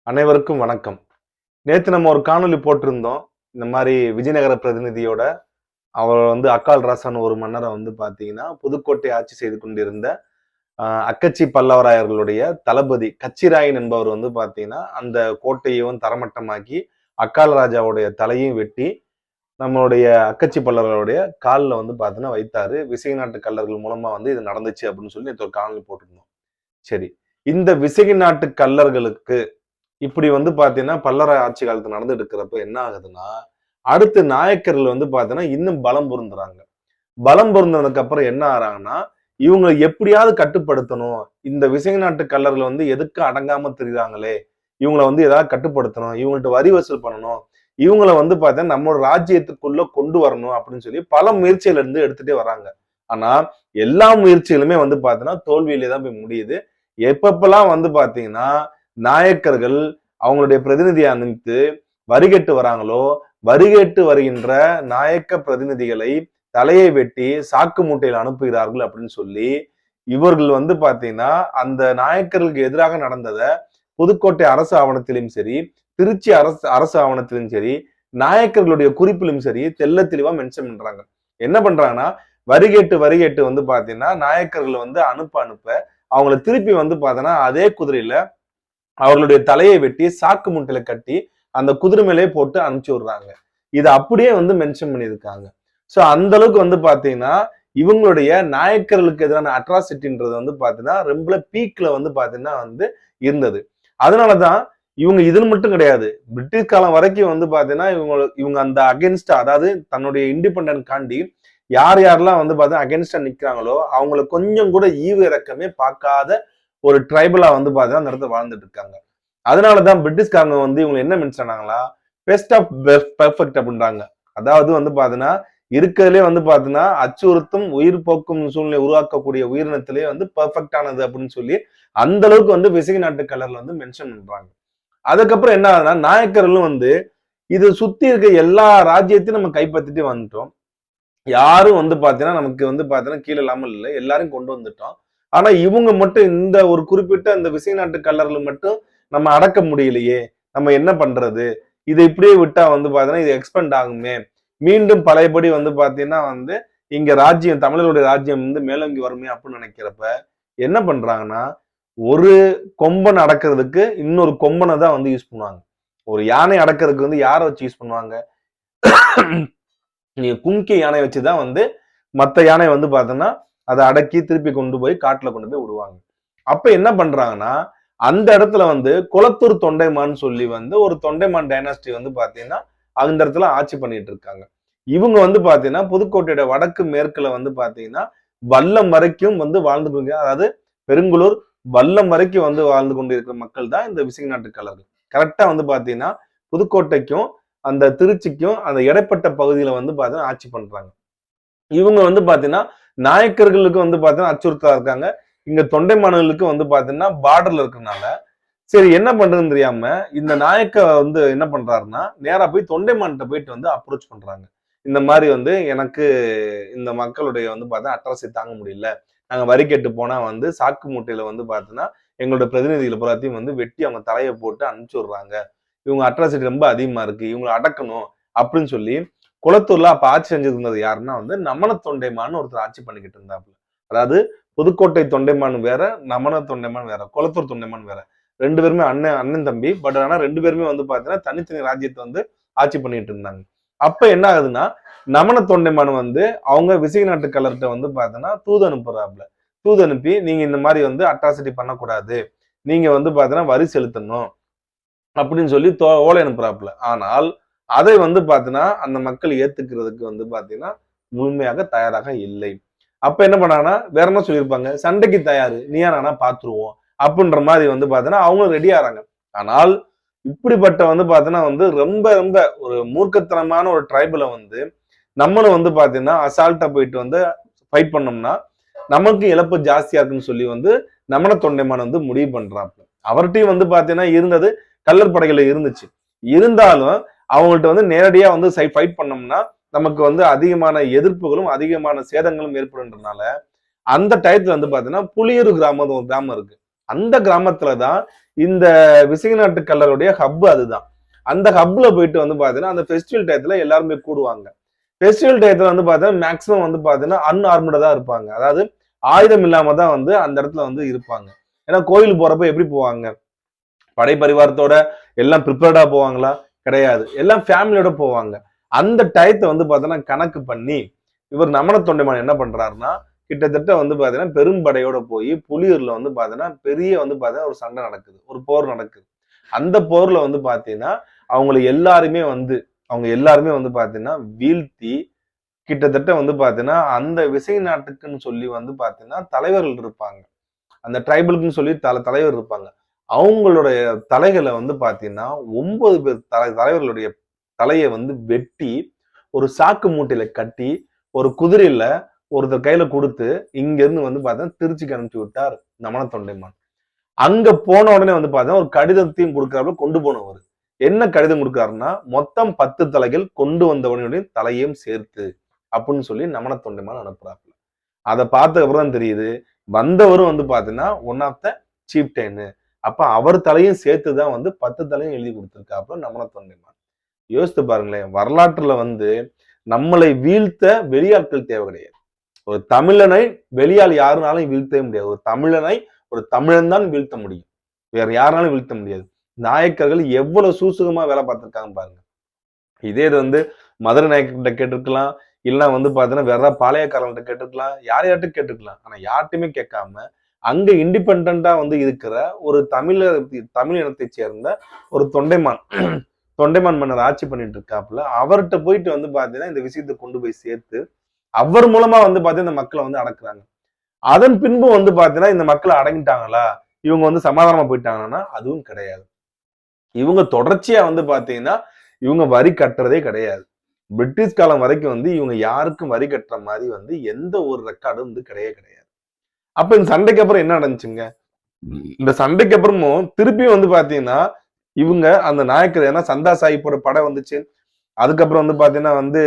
அனைவருக்கும் வணக்கம். நேத்து நம்ம ஒரு காணொளி போட்டிருந்தோம். இந்த மாதிரி விஜயநகர பிரதிநிதியோட அவர் அக்கால் ராசான்னு ஒரு மன்னரை பார்த்தீங்கன்னா, புதுக்கோட்டை ஆட்சி செய்து கொண்டிருந்த அக்கச்சி பல்லவராயர்களுடைய தளபதி கச்சிராயன் என்பவர் பார்த்தீங்கன்னா, அந்த கோட்டையும் தரமட்டமாக்கி அக்கால் ராஜாவுடைய தலையும் வெட்டி நம்மளுடைய அக்கச்சி பல்லவர்களுடைய காலில் பார்த்தீங்கன்னா வைத்தாரு. விசய நாட்டு கல்லர்கள் மூலமா இது நடந்துச்சு அப்படின்னு சொல்லி நேற்று ஒரு காணொலி போட்டிருந்தோம். சரி, இந்த விசய நாட்டு கல்லர்களுக்கு இப்படி பாத்தீங்கன்னா பல்லர ஆட்சி காலத்துல நடந்துட்டு இருக்கிறப்ப என்ன ஆகுதுன்னா, அடுத்து நாயக்கர்கள் பாத்தீங்கன்னா இன்னும் பலம் பொருந்துறாங்க. பலம் பொருந்ததுக்கு அப்புறம் என்ன ஆறாங்கன்னா, இவங்க எப்படியாவது கட்டுப்படுத்தணும். இந்த விசய நாட்டு கல்லர்கள் எதுக்கு அடங்காம திரிறாங்களே, இவங்களை ஏதாவது கட்டுப்படுத்தணும், இவங்கள்ட்ட வரி வசூல் பண்ணணும், இவங்களை பார்த்தீங்கன்னா நம்மளோட ராஜ்யத்துக்குள்ள கொண்டு வரணும் அப்படின்னு சொல்லி பல முயற்சியில இருந்து எடுத்துட்டே வராங்க. ஆனா எல்லா முயற்சிகளுமே பாத்தீங்கன்னா தோல்வியிலே தான் போய் முடியுது. எப்பப்பெல்லாம் பாத்தீங்கன்னா நாயக்கர்கள் அவங்களுடைய பிரதிநிதியை அனுப்பித்து வரிகட்டு வராங்களோ, வரிகட்டு வருகின்ற நாயக்க பிரதிநிதிகளை தலையை வெட்டி சாக்கு மூட்டையில் அனுப்புகிறார்கள் அப்படின்னு சொல்லி இவர்கள் பாத்தீங்கன்னா அந்த நாயக்கர்களுக்கு எதிராக நடந்தத புதுக்கோட்டை அரசு ஆவணத்திலும் சரி, திருச்சி அரசு ஆவணத்திலும் சரி, நாயக்கர்களுடைய குறிப்பிலும் சரி தெல்ல தெளிவா மென்ஷன் பண்றாங்க. என்ன பண்றாங்கன்னா, வரிகேட்டு பாத்தீங்கன்னா நாயக்கர்கள் அனுப்ப அவங்கள திருப்பி பாத்தீங்கன்னா அதே குதிரையில அவர்களுடைய தலையை வெட்டி சாக்கு முட்டையில கட்டி அந்த குதிரை மேலே போட்டு அனுப்பிச்சு விடுறாங்க. இதை அப்படியே மென்ஷன் பண்ணியிருக்காங்க. சோ அந்த அளவுக்கு பாத்தீங்கன்னா இவங்களுடைய நாயக்கர்களுக்கு எதிரான அட்ராசிட்டின்றது பாத்தீங்கன்னா ரொம்ப பீக்ல பாத்தீங்கன்னா இருந்தது. அதனாலதான் இவங்க இதுன்னு மட்டும் கிடையாது, பிரிட்டிஷ் காலம் வரைக்கும் பாத்தீங்கன்னா இவங்க அந்த அகேன்ஸ்டா, அதாவது தன்னுடைய இண்டிபெண்டன்ட் காண்டி யார் யாரெல்லாம் பாத்தீங்கன்னா அகேன்ஸ்டா நிக்கிறாங்களோ அவங்கள கொஞ்சம் கூட ஈவு இறக்கமே பார்க்காத ஒரு ட்ரைபலா பாத்தீங்கன்னா அந்த இடத்துல வாழ்ந்துட்டு இருக்காங்க. அதனாலதான் பிரிட்டிஷ்காரங்க இவங்க என்ன மென்ஷனாங்களா, பெஸ்ட் ஆஃப் பெர்ஃபெக்ட் அப்படின்றாங்க. அதாவது பாத்தீங்கன்னா இருக்கிறதுலே பாத்தீங்கன்னா அச்சுறுத்தும் உயிர் போக்கும் சூழ்நிலை உருவாக்கக்கூடிய உயிரினத்திலே பெர்ஃபெக்டானது அப்படின்னு சொல்லி அந்த அளவுக்கு விசய நாட்டு கலர்ல மென்ஷன் பண்றாங்க. அதுக்கப்புறம் என்ன ஆகுதுன்னா, நாயக்கர்களும் இது சுத்தி இருக்க எல்லா ராஜ்யத்தையும் நம்ம கைப்பற்றிட்டு வந்துட்டோம். யாரும் பாத்தீங்கன்னா நமக்கு பாத்தீங்கன்னா கீழே இல்லாமல் இல்லை, எல்லாரும் கொண்டு வந்துட்டோம். ஆனா இவங்க மட்டும் இந்த ஒரு குறிப்பிட்ட இந்த விசய நாட்டு கல்லர்கள் மட்டும் நம்ம அடக்க முடியலையே, நம்ம என்ன பண்றது, இதை இப்படியே விட்டா பாத்தீங்கன்னா இது எக்ஸ்பெண்ட் ஆகுமே, மீண்டும் பழையபடி பாத்தீங்கன்னா இங்க ராஜ்யம், தமிழர்களுடைய ராஜ்யம் மேலோங்கி வருமே அப்படின்னு நினைக்கிறப்ப என்ன பண்றாங்கன்னா, ஒரு கொம்பன் அடக்கிறதுக்கு இன்னொரு கொம்பனை தான் யூஸ் பண்ணுவாங்க. ஒரு யானை அடக்கிறதுக்கு யாரை வச்சு யூஸ் பண்ணுவாங்க, நீங்க கும்கி யானை வச்சுதான் மத்த யானை பாத்தீங்கன்னா அதை அடக்கி திருப்பி கொண்டு போய் காட்டுல கொண்டு போய் விடுவாங்க. அப்ப என்ன பண்றாங்கன்னா, அந்த இடத்துல குளத்தூர் தொண்டைமான் சொல்லி ஒரு தொண்டைமான் டைனாஸ்டி பாத்தீங்கன்னா அந்த இடத்துல ஆட்சி பண்ணிட்டு இருக்காங்க. இவங்க பாத்தீங்கன்னா புதுக்கோட்டையோட வடக்கு மேற்குல பாத்தீங்கன்னா வல்லம் வரைக்கும் வாழ்ந்து கொண்டு, அதாவது பெருங்குளூர் வல்லம் வரைக்கும் வாழ்ந்து கொண்டு இருக்கிற மக்கள் தான் இந்த விசய நாட்டு கலர்கள். கரெக்டா பாத்தீங்கன்னா புதுக்கோட்டைக்கும் அந்த திருச்சிக்கும் அந்த இடைப்பட்ட பகுதியில பாத்தீங்கன்னா ஆட்சி பண்றாங்க. இவங்க பாத்தீங்கன்னா நாயக்கர்களுக்கு பாத்தீங்கன்னா அச்சுறுத்தலா இருக்காங்க. இங்க தொண்டைமான்களுக்கு பாத்தீங்கன்னா பார்டர்ல இருக்கனால சரி என்ன பண்றதுன்னு தெரியாம இந்த நாயக்க என்ன பண்றாருன்னா, நேரா போய் தொண்டைமான்கிட்ட போயிட்டு அப்ரோச் பண்றாங்க. இந்த மாதிரி எனக்கு இந்த மக்களுடைய பார்த்தா அட்ராசிட்டி தாங்க முடியல, நாங்க வரி கேட்டு போனா சாக்கு மூட்டையில பாத்தீங்கன்னா எங்களோட பிரதிநிதிகளை புறாத்தையும் வெட்டி அவங்க தலையை போட்டு அனுப்பிச்சு விடுறாங்க, இவங்க அட்ராசிட்டி ரொம்ப அதிகமா இருக்கு, இவங்களை அடக்கணும் அப்படின்னு சொல்லி குளத்தூர்ல அப்ப ஆட்சி செஞ்சிருந்தது யாருன்னா நமன தொண்டைமான் ஒருத்தர் ஆட்சி பண்ணிக்கிட்டு இருந்தாப்புல. அதாவது புதுக்கோட்டை தொண்டைமான் வேற, நமன தொண்டைமான் வேற, குளத்தூர் தொண்டைமான் வேற. ரெண்டு பேருமே அண்ணன் தம்பி. பட் ஆனா ரெண்டு பேருமே பாத்தீங்கன்னா தனித்தனி ராஜ்யத்தை ஆட்சி பண்ணிட்டு இருந்தாங்க. அப்ப என்ன ஆகுதுன்னா, நமன தொண்டைமான் அவங்க விசய நாட்டு கலர்கிட்ட பாத்தீங்கன்னா தூது அனுப்புறாப்புல. தூது அனுப்பி நீங்க இந்த மாதிரி அட்ராசிட்டி பண்ணக்கூடாது, நீங்க பாத்தீங்கன்னா வரி செலுத்தணும் அப்படின்னு சொல்லி ஓலை அனுப்புறாப்புல. ஆனால் அதை பாத்தீங்கன்னா அந்த மக்கள் ஏத்துக்கிறதுக்கு பாத்தீங்கன்னா முழுமையாக தயாராக இல்லை. அப்ப என்ன பண்ணாங்கன்னா வேற என்ன சொல்லியிருப்பாங்க, சண்டைக்கு தயாரு, நீயா நானா பாத்துருவோம் அப்படின்ற மாதிரி பாத்தீங்கன்னா அவங்களும் ரெடி ஆறாங்க. ஆனால் இப்படிப்பட்ட பாத்தீங்கன்னா ரொம்ப ரொம்ப ஒரு மூர்க்கத்தனமான ஒரு ட்ரைபிள நம்மளும் பாத்தீங்கன்னா அசால்ட்டா போயிட்டு ஃபைட் பண்ணோம்னா நமக்கு இழப்பு ஜாஸ்தியா இருக்குன்னு சொல்லி நமன தொண்டைமான் முடிவு பண்றாப்புல. அவர்கிட்டயும் பாத்தீங்கன்னா இருந்தது கள்ளர் படைகளை இருந்துச்சு. இருந்தாலும் அவங்கள்ட்ட நேரடியா ஃபைட் பண்ணோம்னா நமக்கு அதிகமான எதிர்ப்புகளும் அதிகமான சேதங்களும் ஏற்படுன்றதுனால அந்த டயத்துல பாத்தீங்கன்னா புலியூர் கிராமம் ஒரு கிராமம் இருக்கு. அந்த கிராமத்துலதான் இந்த விசய நாட்டு கல்லருடைய ஹப் அதுதான். அந்த ஹப்ல போயிட்டு வந்து பாத்தீங்கன்னா அந்த ஃபெஸ்டிவல் டயத்துல எல்லாருமே கூடுவாங்க. ஃபெஸ்டிவல் டயத்துல வந்து பாத்தீங்கன்னா மேக்சிமம் வந்து பாத்தீங்கன்னா அன்ஆர்மடா தான் இருப்பாங்க. அதாவது ஆயுதம் இல்லாம தான் வந்து அந்த இடத்துல வந்து இருப்பாங்க. ஏன்னா கோயில் போறப்ப எப்படி போவாங்க? படை பரிவாரத்தோட எல்லாம் ப்ரிப்பேர்டா போவாங்களா? கிடையாது. எல்லாம் ஃபேமிலியோட போவாங்க. அந்த டயத்தை வந்து பாத்தீங்கன்னா கணக்கு பண்ணி இவர் நமன தொண்டைமான் என்ன பண்றாருன்னா, கிட்டத்தட்ட வந்து பாத்தீங்கன்னா பெரும்படையோட போய் புலியூர்ல வந்து பாத்தீங்கன்னா பெரிய வந்து பாத்தீங்கன்னா ஒரு சண்டை நடக்குது. ஒரு போர் நடக்குது. அந்த போர்ல வந்து பாத்தீங்கன்னா அவங்க எல்லாருமே வந்து பாத்தீங்கன்னா வீழ்த்தி கிட்டத்தட்ட வந்து பாத்தீங்கன்னா அந்த விசை நாட்டுக்குன்னு சொல்லி வந்து பாத்தீங்கன்னா தலைவர்கள் இருப்பாங்க. அந்த ட்ரைபலுக்குன்னு சொல்லி தலைவர் இருப்பாங்க. அவங்களுடைய தலைகளை வந்து பாத்தீங்கன்னா 9 பேர் தலைவர்களுடைய தலையை வந்து வெட்டி ஒரு சாக்கு மூட்டையில கட்டி ஒரு குதிரையில ஒருத்தர் கையில கொடுத்து இங்க இருந்து வந்து பாத்தீங்கன்னா திருச்சிக்கு அனுப்பிச்சு விட்டார் நமன தொண்டைமான். அங்க போன உடனே வந்து பாத்தீங்கன்னா ஒரு கடிதத்தையும் கொடுக்கறாப்புல கொண்டு போனவர். என்ன கடிதம் கொடுக்காருன்னா மொத்தம் 10 தலைகள் கொண்டு வந்தவனுடைய தலையையும் சேர்த்து அப்படின்னு சொல்லி நமன தொண்டைமான் அனுப்புறாப்புல. அதை பார்த்த அப்புறம் தான் தெரியுது வந்தவரும் வந்து பாத்தீங்கன்னா ஒன் ஆஃப் த சீப்டேனு. அப்ப அவர் தலையும் சேர்த்துதான் வந்து 10 தலையும் எழுதி கொடுத்திருக்காப்புல நமன தொண்டைமான். யோசித்து பாருங்களேன், வரலாற்றுல வந்து நம்மளை வீழ்த்த வெளியாட்கள் தேவை கிடையாது. ஒரு தமிழனை வெளியால் யாருனாலும் வீழ்த்தவே முடியாது. ஒரு தமிழன் தான் வீழ்த்த முடியும். வேற யாராலும் வீழ்த்த முடியாது. நாயக்கர்கள் எவ்வளவு சூசுகமா வேலை பார்த்திருக்காங்க பாருங்க. இதே இது வந்து மதுரை நாயக்கர்கிட்ட கேட்டிருக்கலாம், இல்லைன்னா வந்து பாத்தீங்கன்னா வேற பாளையக்காரன்கிட்ட கேட்டிருக்கலாம், யார்கிட்ட கேட்டிருக்கலாம். ஆனா யார்ட்டையுமே கேட்காம அங்க இண்டிபெண்டா வந்து இருக்கிற ஒரு தமிழ் இனத்தை சேர்ந்த ஒரு தொண்டைமான் மன்னர் ஆட்சி பண்ணிட்டு இருக்காப்புல. அவர்கிட்ட போயிட்டு வந்து பாத்தீங்கன்னா இந்த விஷயத்தை கொண்டு போய் சேர்த்து அவர் மூலமா வந்து பாத்தீங்கன்னா இந்த மக்களை வந்து அடக்குறாங்க. அதன் பின்பு வந்து பாத்தீங்கன்னா இந்த மக்களை அடங்கிட்டாங்களா, இவங்க வந்து சமாதானமா போயிட்டாங்கன்னா அதுவும் கிடையாது. இவங்க தொடர்ச்சியா வந்து பாத்தீங்கன்னா இவங்க வரி கட்டுறதே கிடையாது. பிரிட்டிஷ் காலம் வரைக்கும் வந்து இவங்க யாருக்கும் வரி கட்டுற மாதிரி வந்து எந்த ஒரு ரெக்கார்டும் வந்து கிடையாது. அப்ப இந்த சண்டைக்கு அப்புறம் என்ன நடந்துச்சுங்க? இந்த சண்டைக்கு அப்புறமும் திருப்பியும் வந்து பாத்தீங்கன்னா இவங்க அந்த நாயக்கர், ஏன்னா சந்தா சாஹிப்போட படம் வந்துச்சு. அதுக்கப்புறம் வந்து பாத்தீங்கன்னா வந்து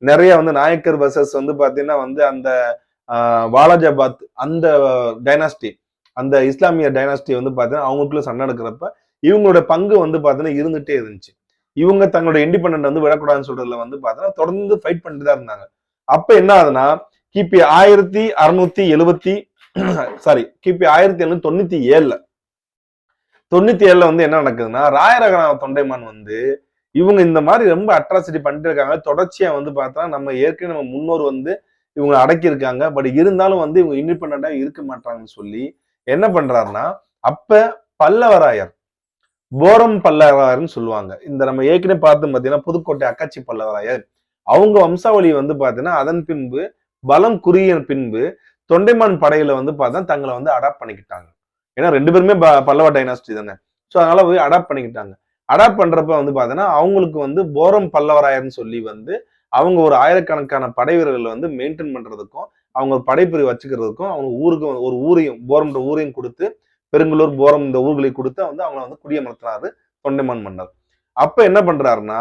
நிறைய வந்து நாயக்கர் வர்சஸ் வந்து பாத்தீங்கன்னா வந்து அந்த வாலாஜாபாத் அந்த டைனாஸ்டி, அந்த இஸ்லாமிய டைனாஸ்டி வந்து பாத்தீங்கன்னா அவங்களுக்குள்ள சண்டை நடக்கிறப்ப இவங்களோட பங்கு வந்து பாத்தீங்கன்னா இருந்துட்டே இருந்துச்சு. இவங்க தங்களோட இண்டிபெண்டன்ட் வந்து விடக்கூடாதுன்னு சொல்றதுல வந்து பாத்தீங்கன்னா தொடர்ந்து ஃபைட் பண்ணிட்டு தான் இருந்தாங்க. அப்ப என்ன ஆகுதுன்னா கிபி 1670 கிபி 1797ல வந்து என்ன நடக்குதுன்னா ராயரகனாவ தொண்டைமான் வந்து இவங்க இந்த மாதிரி ரொம்ப அட்ராசிட்டி பண்ணிட்டு இருக்காங்க. தொடர்ச்சியா வந்து பார்த்தா நம்ம ஏற்கனவே நம்ம முன்னோர் வந்து இவங்க அடக்கி இருக்காங்க. பட் இருந்தாலும் வந்து இவங்க இண்டிபெண்டா இருக்க மாட்டாங்கன்னு சொல்லி என்ன பண்றாருன்னா அப்ப பல்லவராயர், போரம் பல்லவராயர்னு சொல்லுவாங்க. இந்த நம்ம ஏற்கனவே பார்த்து பார்த்தீங்கன்னா புதுக்கோட்டை அக்காச்சி பல்லவராயர் அவங்க வம்சாவளி வந்து பார்த்தீங்கன்னா அதன் பின்பு பலம் குறுகிய பின்பு தொண்டைமான் படையில வந்து பார்த்தா தங்களை வந்து அடாப்ட் பண்ணிக்கிட்டாங்க. ஏன்னா 2 பேருமே பல்லவ டைனாஸ்டி தானே. ஸோ அதனால போய் அடாப்ட் பண்ணிக்கிட்டாங்க. அடாப்ட் பண்றப்ப வந்து பாத்தீங்கன்னா அவங்களுக்கு வந்து போரம் பல்லவராயர்னு சொல்லி வந்து அவங்க ஒரு ஆயிரக்கணக்கான படை வீரர்களை வந்து மெயின்டைன் பண்றதுக்கும் அவங்க படைப்பிரிவு வச்சுக்கிறதுக்கும் அவங்க ஊருக்கு ஒரு ஊரையும் போரம்ன்ற ஊரையும் கொடுத்து பெருங்கலூர் போரம் இந்த ஊர்களை கொடுத்து வந்து அவங்கள வந்து குடியமர்த்தினாரு தொண்டைமான் மன்னர். அப்ப என்ன பண்றாருன்னா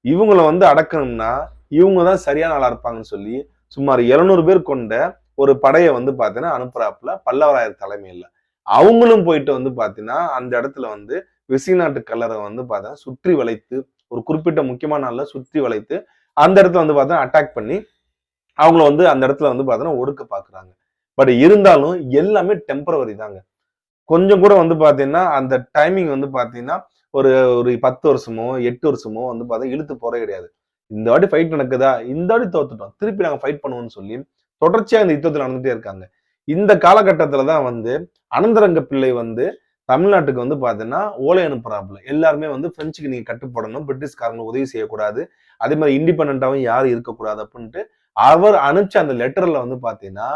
இவங்களை வந்து அடக்கணும்னா இவங்க தான் சரியான ஆளா இருப்பாங்கன்னு சொல்லி சுமார் 700 பேர் கொண்ட ஒரு படையை வந்து பாத்தீங்கன்னா அனுப்புறாப்புல பல்லவராயர் தலைமையில. அவங்களும் போயிட்டு வந்து பாத்தீங்கன்னா அந்த இடத்துல வந்து விசய நாட்டு கல்லறை வந்து பார்த்தா சுற்றி வளைத்து ஒரு குறிப்பிட்ட முக்கியமான நாள்ல சுற்றி வளைத்து அந்த இடத்துல வந்து பார்த்தா அட்டாக் பண்ணி அவங்கள வந்து அந்த இடத்துல வந்து பார்த்தோன்னா ஒடுக்க பாக்குறாங்க. பட் இருந்தாலும் எல்லாமே டெம்பரவரி தாங்க. கொஞ்சம் கூட வந்து பாத்தீங்கன்னா அந்த டைமிங் வந்து பாத்தீங்கன்னா ஒரு ஒரு 10 வருஷமோ 8 வருஷமோ வந்து பார்த்தா இழுத்து போறே கிடையாது. இந்த வாட்டி ஃபைட் நடக்குதா, இந்த வாட்டி தோத்துட்டோம், திருப்பி நாங்க ஃபைட் பண்ணுவோம்னு சொல்லி தொடர்ச்சியா இந்த யுத்தத்தில் நடந்துட்டே இருக்காங்க. இந்த காலகட்டத்துலதான் வந்து அனந்தரங்க பிள்ளை வந்து தமிழ்நாட்டுக்கு வந்து பாத்தீங்கன்னா ஓலை அனுப்புறாப்புல. எல்லாருமே வந்து பிரெஞ்சுக்கு நீங்க கட்டுப்படணும், பிரிட்டிஷ்காரங்க உதவி செய்யக்கூடாது, அதே மாதிரி இண்டிபெண்டாவும் யாரும் இருக்கக்கூடாது அப்படின்ட்டு அவர் அனுப்பிச்ச அந்த லெட்டர்ல வந்து பாத்தீங்கன்னா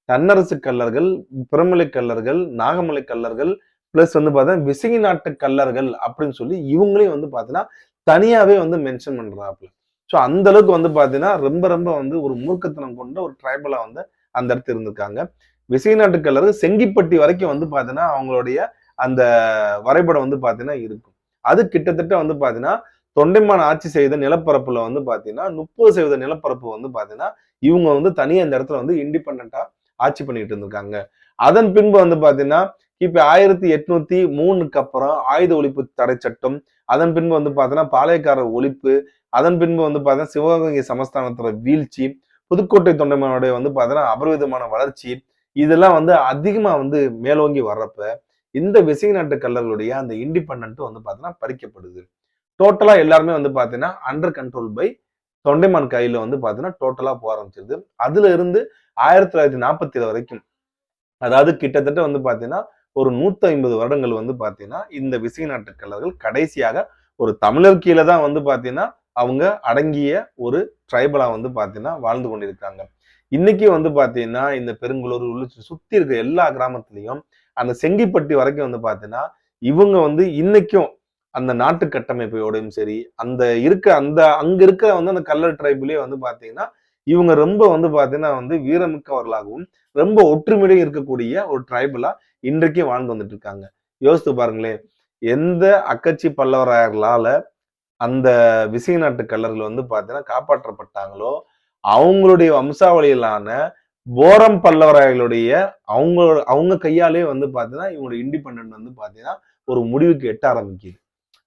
தன்னரசு கல்லர்கள், பிரமலை கல்லர்கள், நாகமலை கல்லர்கள் பிளஸ் வந்து பாத்தீங்கன்னா விசய நாட்டு கல்லர்கள் அப்படின்னு சொல்லி இவங்களையும் வந்து பாத்தீங்கன்னா தனியாவே வந்து மென்ஷன் பண்றாப்புல. ஸோ அந்த அளவுக்கு வந்து பாத்தீங்கன்னா ரொம்ப ரொம்ப வந்து ஒரு மூர்க்கத்தனம் கொண்ட ஒரு ட்ரைபலா வந்து அந்த இடத்துல இருந்திருக்காங்க. விசய நாட்டு கல்லர்கள் செங்கிப்பட்டி வரைக்கும் வந்து பாத்தீங்கன்னா அவங்களுடைய அந்த வரைபடம் வந்து பாத்தீங்கன்னா இருக்கும். அது கிட்டத்தட்ட வந்து பாத்தீங்கன்னா தொண்டைமான் ஆட்சி செய்த நிலப்பரப்புல வந்து பாத்தீங்கன்னா 30% நிலப்பரப்பு வந்து பாத்தீங்கன்னா இவங்க வந்து தனியா இந்த இடத்துல வந்து இண்டிபெண்டா ஆட்சி பண்ணிட்டு இருந்திருக்காங்க. அதன் பின்பு வந்து பாத்தீங்கன்னா கிபி 1803 அப்புறம் ஆயுத ஒழிப்பு தடை சட்டம், அதன் பின்பு வந்து பாத்தீங்கன்னா பாளையக்காரர் ஒழிப்பு, அதன் பின்பு வந்து பாத்தீங்கன்னா சிவகங்கை சமஸ்தானத்தோட வீழ்ச்சி, புதுக்கோட்டை தொண்டைமானுடைய வந்து பாத்தீங்கன்னா அபரிவிதமான வளர்ச்சி, இதெல்லாம் வந்து அதிகமா வந்து மேலோங்கி வர்றப்ப இந்த விசய நாட்டு கள்ளர்களுடைய அந்த இண்டிபெண்டன்ட் வந்து பாத்தீங்கன்னா பறிக்கப்படுது. டோட்டலா எல்லாருமே வந்து பாத்தீங்கன்னா அண்டர் கண்ட்ரோல் பை தொண்டைமான் கையில வந்து பாத்தீங்கன்னா டோட்டலா போக ஆரம்பிச்சிருது. அதுல இருந்து 1947 வரைக்கும், அதாவது கிட்டத்தட்ட வந்து பாத்தீங்கன்னா ஒரு 150 வருடங்கள் வந்து பாத்தீங்கன்னா இந்த விசய நாட்டு கள்ளர்கள் கடைசியாக ஒரு தமிழர் கீழே தான் வந்து பாத்தீங்கன்னா அவங்க அடங்கிய ஒரு ட்ரைபலா வந்து பாத்தீங்கன்னா வாழ்ந்து கொண்டிருக்காங்க. இன்னைக்கு வந்து பாத்தீங்கன்னா இந்த பெருங்குளூர் உள்ளிட்ட சுத்தி இருக்க எல்லா கிராமத்திலையும் அந்த செங்கிப்பட்டி வரைக்கும் வந்து பாத்தீங்கன்னா இவங்க வந்து இன்னைக்கும் அந்த நாட்டு கட்டமைப்போடையும் சரி, அந்த இருக்க அந்த அங்க இருக்கிற வந்து அந்த கல்லர் ட்ரைபிலே வந்து பாத்தீங்கன்னா இவங்க ரொம்ப வந்து பாத்தீங்கன்னா வந்து வீரமிக்கவர்களாகவும் ரொம்ப ஒற்றுமையுடன் இருக்கக்கூடிய ஒரு ட்ரைபலா இன்றைக்கும் வாழ்ந்து வந்துட்டு இருக்காங்க. யோசித்து பாருங்களேன், எந்த அக்கச்சி பல்லவராயர்களால அந்த விசய நாட்டு கள்ளர்கள் வந்து பாத்தீங்கன்னா காப்பாற்றப்பட்டாங்களோ, அவங்களுடைய வம்சாவளியிலான போரம் பல்லவராயர்களுடைய அவங்க அவங்க கையாலே வந்து பாத்தீங்கன்னா இவங்களுடைய இண்டிபெண்டன்ட் வந்து பாத்தீங்கன்னா ஒரு முடிவுக்கு எட்ட ஆரம்பிக்குது.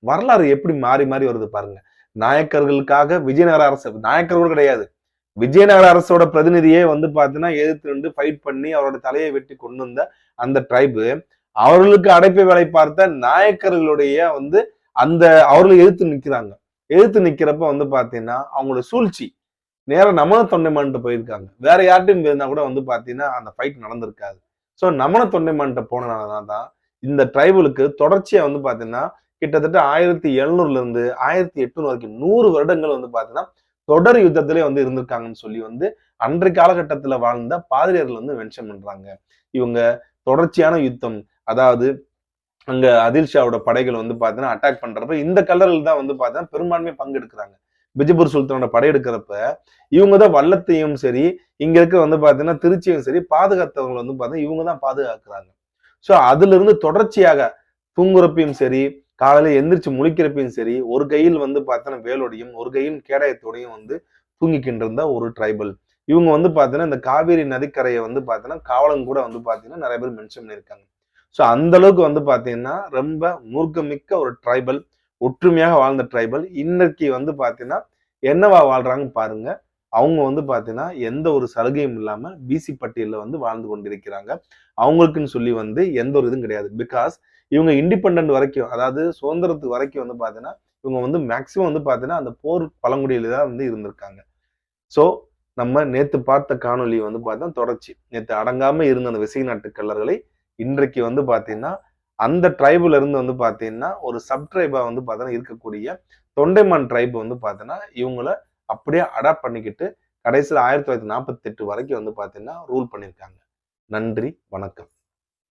வரலாறு எப்படி மாறி மாறி வருது பாருங்க. நாயக்கர்களுக்காக விஜயநகர அரசு, நாயக்கர்கள் கிடையாது, விஜயநகர அரசோட பிரதிநிதியே வந்து பாத்தீங்கன்னா எதிர்த்து நின்று ஃபைட் பண்ணி அவரோட தலையை வெட்டி கொண்டு வந்த அந்த ட்ரைபு, அவர்களுக்கு அடைப்பு வேலை பார்த்த நாயக்கர்களுடைய வந்து அந்த அவர்கள் எதிர்த்து நிக்கிறாங்க. எதிர்த்து நிக்கிறப்ப வந்து பாத்தீங்கன்னா அவங்களோட சூழ்ச்சி நேரா நமன தொண்டைமான்ட்டு போயிருக்காங்க. வேற யார்ட்டையும் போயிருந்தா கூட வந்து பாத்தீங்கன்னா அந்த ஃபைட் நடந்திருக்காது. சோ நமன தொண்டைமான்ட்ட போனனாலதான் இந்த ட்ரைபலுக்கு தொடர்ச்சியா வந்து பாத்தீங்கன்னா கிட்டத்தட்ட 1700 இருந்து 1800 வரைக்கும் 100 வருடங்கள் வந்து பாத்தீங்கன்னா தொடர் யுத்தத்திலே வந்து இருந்திருக்காங்கன்னு சொல்லி வந்து அன்றைய காலகட்டத்துல வாழ்ந்த பாதிரியார்கள் வந்து மென்ஷன் பண்றாங்க. இவங்க தொடர்ச்சியான யுத்தம், அதாவது அங்க அதில்ஷாவோட படைகள் வந்து பாத்தீங்கன்னா அட்டாக் பண்றப்ப இந்த கல்லர்கள் தான் வந்து பாத்தீங்கன்னா பெரும்பான்மை பங்கெடுக்கிறாங்க. பிஜப்பூர் சுல்தானோட படையெடுக்கிறப்ப இவங்க தான் வல்லத்தையும் சரி, இங்க இருக்க வந்து பாத்தீங்கன்னா திருச்சியும் சரி பாதுகாத்தவங்க வந்து பாத்தீங்கன்னா இவங்க தான் பாதுகாக்கிறாங்க. சோ அதுல இருந்து தொடர்ச்சியாக தூங்குறப்பையும் சரி, காலையில எந்திரிச்சு முழிக்கிறப்பையும் சரி, ஒரு கையில் வந்து பாத்தீங்கன்னா வேலோடையும், ஒரு கையில் கேடயத்தோடையும் வந்து தூங்கிக்கிட்டு இருந்த ஒரு ட்ரைபல். இவங்க வந்து பாத்தீங்கன்னா இந்த காவேரி நதிக்கரையை வந்து பாத்தீங்கன்னா காவலன் கூட வந்து பாத்தீங்கன்னா நிறைய பேர் மென்ஷன் பண்ணியிருக்காங்க. சோ அந்த அளவுக்கு வந்து பாத்தீங்கன்னா ரொம்ப மூர்க்கமிக்க ஒரு ட்ரைபல், ஒற்றுமையாக வாழ்ந்த ட்ரைபல் இன்னைக்கு வந்து பாத்தீங்கன்னா என்னவா வாழ்றாங்க பாருங்க. அவங்க வந்து பாத்தீங்கன்னா எந்த ஒரு சலுகையும் இல்லாம பிசி பட்டியல்ல வந்து வாழ்ந்து கொண்டிருக்கிறாங்க. அவங்களுக்குன்னு சொல்லி வந்து எந்த ஒரு இதுவும் கிடையாது. பிகாஸ் இவங்க இண்டிபெண்டன்ட் வரைக்கும், அதாவது சுதந்திரத்துக்கு வரைக்கும் வந்து பாத்தீங்கன்னா இவங்க வந்து மேக்சிமம் வந்து பாத்தீங்கன்னா அந்த போர் பழங்குடியில தான் வந்து இருந்திருக்காங்க. சோ நம்ம நேத்து பார்த்த காணொளி வந்து பார்த்தா தொடர்ச்சி. நேத்து அடங்காம இருந்த அந்த விசய நாட்டு கள்ளர்களை இன்றைக்கு வந்து பார்த்தீங்கன்னா, அந்த ட்ரைப்ல இருந்து வந்து பார்த்தீங்கன்னா, ஒரு சப் ட்ரைபா வந்து பார்த்தீங்கன்னா இருக்கக்கூடிய தொண்டைமான் ட்ரைப் வந்து பார்த்தீங்கன்னா, இவங்கள அப்படியே அடாப்ட் பண்ணிக்கிட்டு கடைசியில 1948 வரைக்கும் வந்து பார்த்தீங்கன்னா ரூல் பண்ணியிருக்காங்க. நன்றி, வணக்கம்.